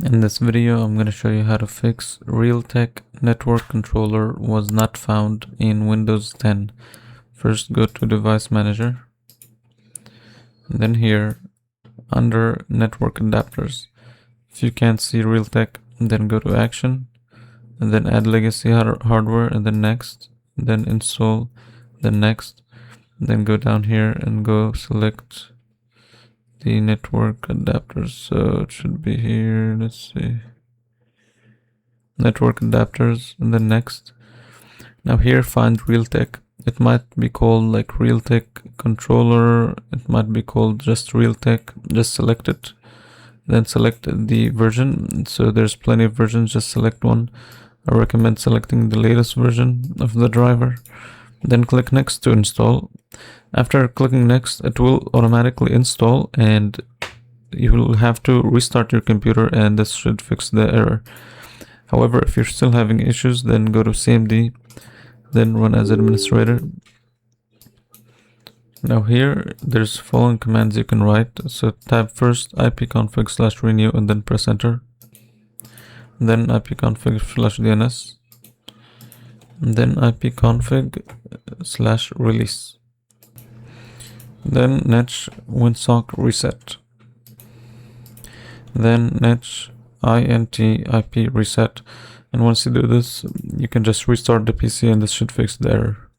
In this video, I'm going to show you how to fix Realtek Network Controller was not found in Windows 10. First, go to Device Manager. And then here, under Network Adapters, if you can't see Realtek, then go to Action, and then Add Legacy Hardware, and then Next, and then Install, then Next, and then go down here and go select the network adapters. So it should be here. Let's see. Network adapters, and then next. Now here find Realtek. It might be called like Realtek Controller. It might be called just Realtek. Just select it. Then select the version. So there's plenty of versions. Just select one. I recommend selecting the latest version of the driver. Then click next to install. After clicking next, it will automatically install and you will have to restart your computer, and this should fix the error. However, if you're still having issues, then go to CMD, then run as administrator. Now here, there's following commands you can write. So type first ipconfig/renew and then press enter. Then ipconfig/DNS. And then ipconfig/release. Then netsh winsock reset. Then netsh int ip reset. And once you do this, you can just restart the PC and this should fix the error.